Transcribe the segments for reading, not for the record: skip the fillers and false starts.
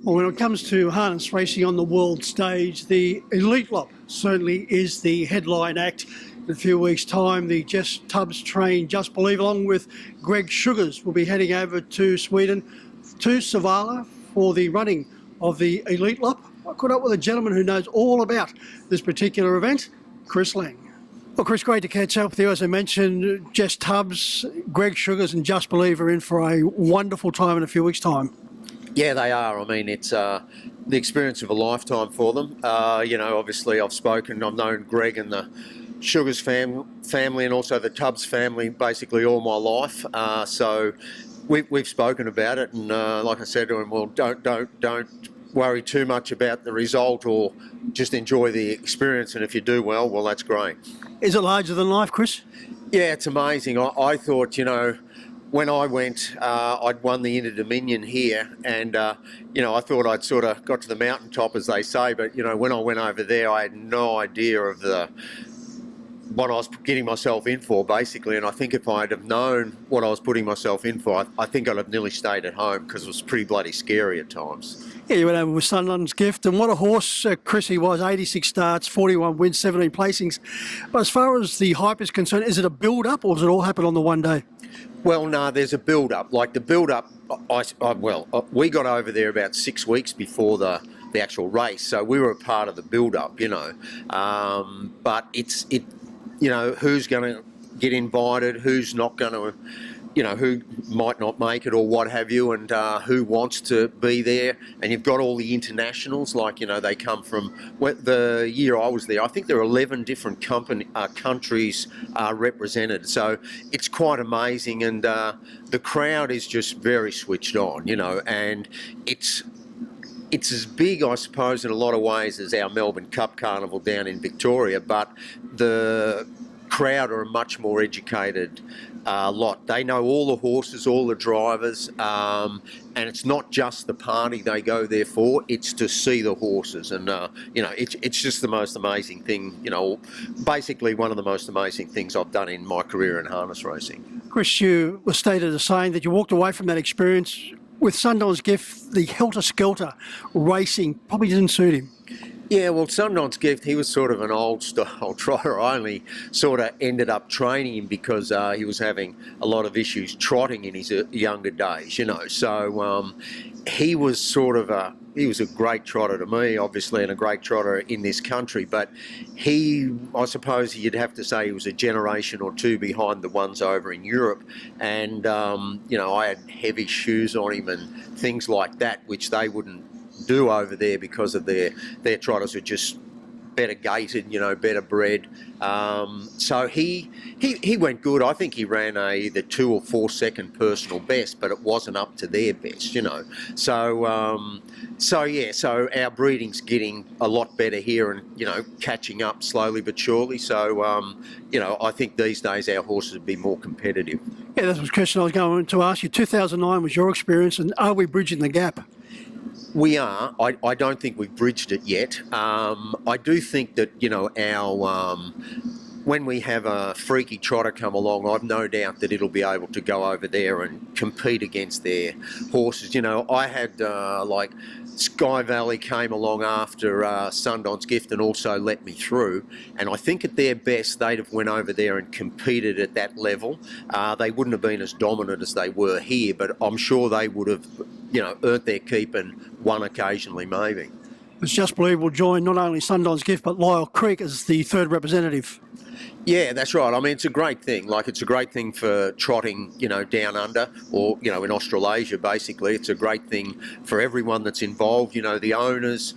Well, when it comes to harness racing on the world stage, the Elite Lop certainly is the headline act. In a few weeks' time, the Jess Tubbs trained Just Believe, along with Greg Sugars, will be heading over to Sweden, to Savala, for the running of the Elite Lop. I caught up with a gentleman who knows all about this particular event, Chris Lang. Well, Chris, great to catch up with you. As I mentioned, Jess Tubbs, Greg Sugars and Just Believe are in for a wonderful time in a few weeks' time. Yeah, they are. I mean, it's the experience of a lifetime for them. Obviously I've known Greg and the Sugars family and also the Tubbs family basically all my life. So we've spoken about it, and like I said to him, well, don't worry too much about the result, or just enjoy the experience. And if you do well, that's great. Is it larger than life, Chris? Yeah, it's amazing. I thought, when I went, I'd won the Inter-Dominion here, and, I thought I'd sort of got to the mountaintop, as they say, but, when I went over there, I had no idea of what I was getting myself in for, basically, and I think if I'd have known what I was putting myself in for, I think I'd have nearly stayed at home, because it was pretty bloody scary at times. Yeah, you went over with Sunderland's Gift, and what a horse Chris he was, 86 starts, 41 wins, 17 placings. But as far as the hype is concerned, is it a build-up, or does it all happen on the one day? Well, no, there's a build-up. Like the build-up, we got over there about 6 weeks before the actual race, so we were a part of the build-up, But who's going to get invited, who's not going to, who might not make it or what have you, and who wants to be there. And you've got all the internationals, they come from, the year I was there, I think there are 11 different countries represented. So it's quite amazing, and the crowd is just very switched on, and it's as big, I suppose, in a lot of ways as our Melbourne Cup Carnival down in Victoria, but the crowd are a much more educated lot. They know all the horses, all the drivers, and it's not just the party they go there for, it's to see the horses. And, it's just the most amazing thing, basically one of the most amazing things I've done in my career in harness racing. Chris, you were stated as saying that you walked away from that experience with Sunderland's Gift, the helter-skelter racing probably didn't suit him. Yeah, well, Sunderland's Gift, he was sort of an old-style trotter. I only sort of ended up training him because he was having a lot of issues trotting in his younger days, So he was he was a great trotter to me, obviously, and a great trotter in this country. But I suppose you'd have to say he was a generation or two behind the ones over in Europe. And, I had heavy shoes on him and things like that, which they wouldn't do over there because of their trotters are just better gated, better bred. So he went good. I think he ran either 2 or 4 second personal best, but it wasn't up to their best, So our breeding's getting a lot better here and, catching up slowly but surely. So, I think these days our horses would be more competitive. Yeah, that's the question I was going to ask you. 2009 was your experience, and are we bridging the gap? We are. I don't think we've bridged it yet. I do think that, when we have a freaky trotter come along, I've no doubt that it'll be able to go over there and compete against their horses. I had Sky Valley came along after Sunderland's Gift and also let me through. And I think at their best, they'd have went over there and competed at that level. They wouldn't have been as dominant as they were here, but I'm sure they would have, earned their keep and won occasionally, maybe. It's Just Believe will join not only Sunderland's Gift, but Lyell Creek as the third representative. Yeah, that's right. I mean, it's a great thing. It's a great thing for trotting, down under or, in Australasia, basically. It's a great thing for everyone that's involved, the owners,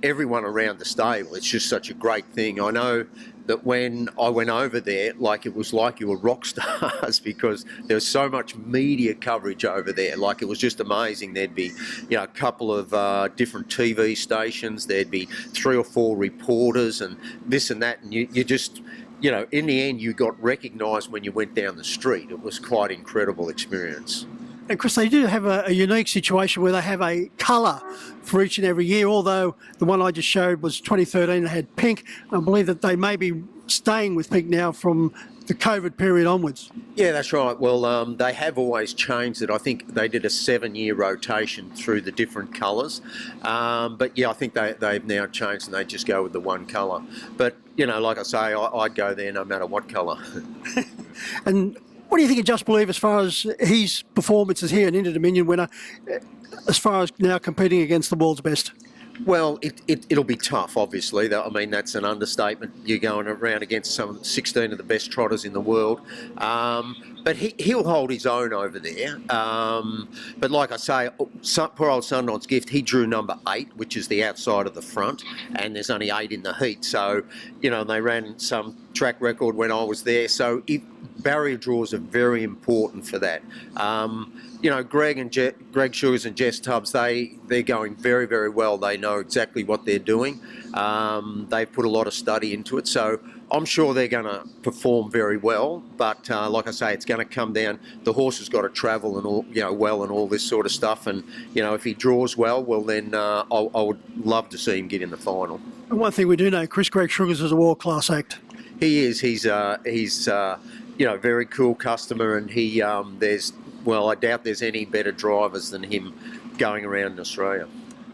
everyone around the stable. It's just such a great thing. I know that when I went over there, it was like you were rock stars because there was so much media coverage over there. It was just amazing. There'd be, a couple of different TV stations. There'd be 3 or 4 reporters and this and that. And you just, in the end, you got recognised when you went down the street. It was quite an incredible experience. And Chris, they do have a unique situation where they have a colour for each and every year, although the one I just showed was 2013 and had pink. I believe that they may be staying with pink now from the COVID period onwards. Yeah, that's right. Well, they have always changed it. I think they did a 7-year rotation through the different colours. But yeah, I think they've now changed and they just go with the one colour. But, you know, like I say, I'd go there no matter what colour. And what do you think of Just Believe as far as his performances here, an Inter-Dominion winner, as far as now competing against the world's best? Well, it'll be tough, obviously. I mean, that's an understatement. You're going around against some 16 of the best trotters in the world. But he'll hold his own over there. But like I say, poor old Sundance Gift, he drew number 8, which is the outside of the front, and there's only 8 in the heat. So, you know, they ran some track record when I was there. So barrier draws are very important for that. You know, Greg Sugars and Jess Tubbs, they're going very, very well. They know exactly what they're doing. They've put a lot of study into it. So I'm sure they're going to perform very well. But like I say, it's going to come down. The horse has got to travel and all, you know, well and all this sort of stuff. And, you know, if he draws well, then I would love to see him get in the final. And one thing we do know, Greg Sugars is a world-class act. He is. He's you know, very cool customer, and I doubt there's any better drivers than him going around in Australia.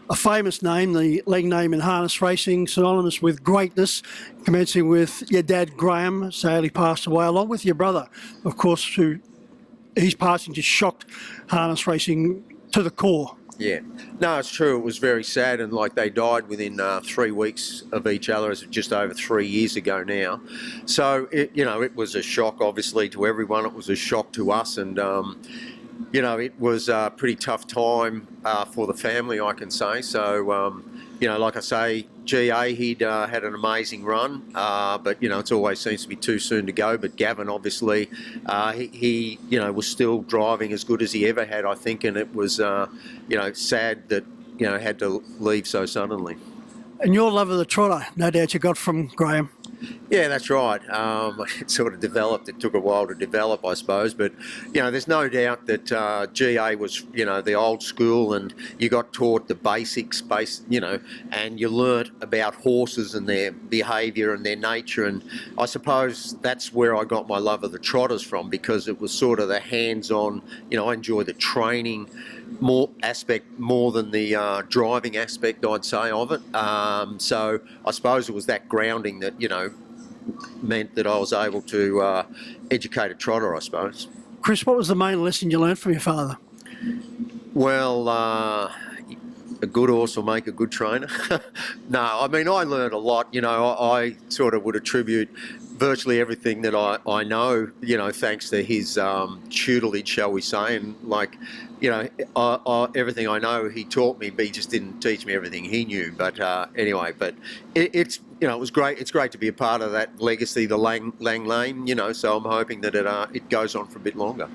A famous name, the leg name in harness racing, synonymous with greatness, commencing with your dad Graham, sadly passed away, along with your brother, of course, who his passing just shocked harness racing to the core. Yeah, no, it's true. It was very sad, and like they died within 3 weeks of each other, as just over 3 years ago now. So it was a shock, obviously, to everyone. It was a shock to us, and you know, it was a pretty tough time for the family, I can say. So you know, like I say, GA, he'd had an amazing run, but, you know, it always seems to be too soon to go. But Gavin, obviously, he you know, was still driving as good as he ever had, I think, and it was, you know, sad that, you know, had to leave so suddenly. And your love of the trotter, no doubt you got from Graham. Yeah, that's right. It sort of developed. It took a while to develop, I suppose. But, you know, there's no doubt that GA was, you know, the old school, and you got taught the basics, you know, and you learnt about horses and their behaviour and their nature. And I suppose that's where I got my love of the trotters from, because it was sort of the hands-on, you know, I enjoy the training more than the driving aspect, I'd say, of it. So I suppose it was that grounding that, you know, meant that I was able to educate a trotter, I suppose. Chris, what was the main lesson you learned from your father? Well, a good horse will make a good trainer. No, I mean, I learned a lot. You know, I sort of would attribute virtually everything that I know, you know, thanks to his tutelage, shall we say. And like, you know, everything I know he taught me, but he just didn't teach me everything he knew. But anyway, but it's, you know, it was great. It's great to be a part of that legacy, the Lang Lane, you know, so I'm hoping that it goes on for a bit longer.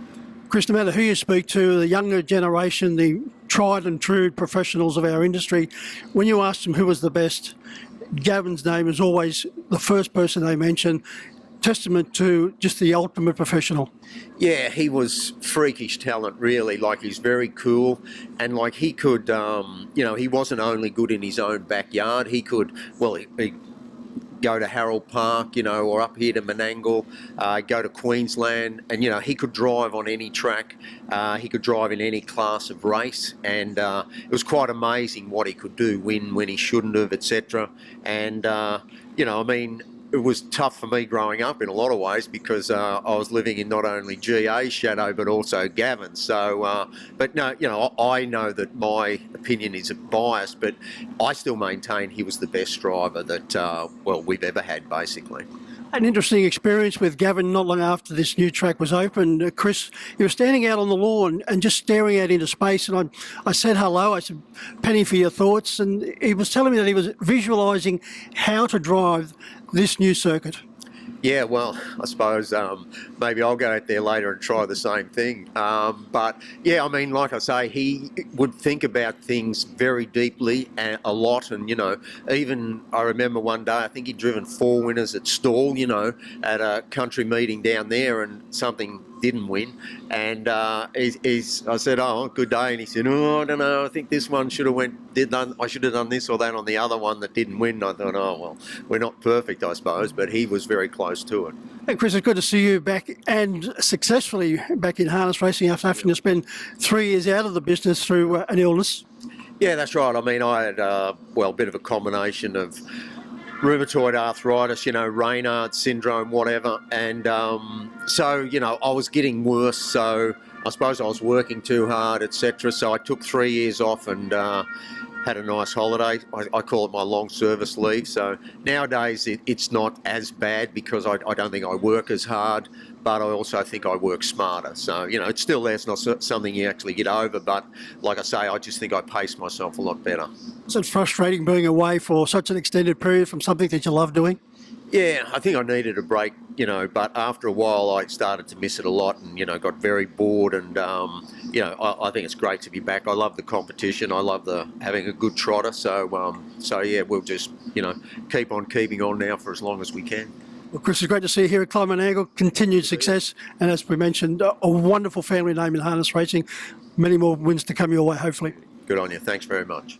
Chris, no matter who you speak to, the younger generation, the tried and true professionals of our industry, when you ask them who was the best, Gavin's name is always the first person they mention. Testament to just the ultimate professional. Yeah, he was freakish talent, really. Like, he's very cool, and like he could, you know, he wasn't only good in his own backyard. He could, well, he go to Harold Park, you know, or up here to Menangle, go to Queensland, and, you know, he could drive on any track. He could drive in any class of race, and it was quite amazing what he could do, win when he shouldn't have, etc. And, you know, I mean, it was tough for me growing up in a lot of ways, because I was living in not only GA's shadow but also Gavin's. So, but no, you know, I know that my opinion is biased, but I still maintain he was the best driver that we've ever had, basically. An interesting experience with Gavin not long after this new track was opened. Chris, you were standing out on the lawn and just staring out into space, and I said hello. I said, "Penny, for your thoughts." And he was telling me that he was visualising how to drive this new circuit. Yeah, well, I suppose maybe I'll go out there later and try the same thing. But yeah, I mean, like I say, he would think about things very deeply and a lot. And, you know, even I remember one day, I think he'd driven 4 winners at Stawell, you know, at a country meeting down there, and something didn't win, and I said, "Oh, good day," and he said, "Oh, I don't know. I think this one should have I should have done this or that on the other one that didn't win." And I thought, "Oh well, we're not perfect, I suppose," but he was very close to it. Hey Chris, it's good to see you back and successfully back in harness racing after having to spend 3 years out of the business through an illness. Yeah, that's right. I mean, I had a bit of a combination of rheumatoid arthritis, Raynaud syndrome, whatever. And so, I was getting worse. So I suppose I was working too hard, etc. So I took 3 years off and had a nice holiday. I call it my long service leave. So nowadays it's not as bad because I don't think I work as hard, but I also think I work smarter. So, it's still there. It's not something you actually get over. But like I say, I just think I pace myself a lot better. Is it frustrating being away for such an extended period from something that you love doing? Yeah, I think I needed a break, but after a while I started to miss it a lot and, got very bored and, I think it's great to be back. I love the competition. I love having a good trotter. So yeah, we'll just, keep on keeping on now for as long as we can. Well, Chris, it's great to see you here at Climb and Angle. Continued success, and as we mentioned, a wonderful family name in harness racing. Many more wins to come your way, hopefully. Good on you. Thanks very much.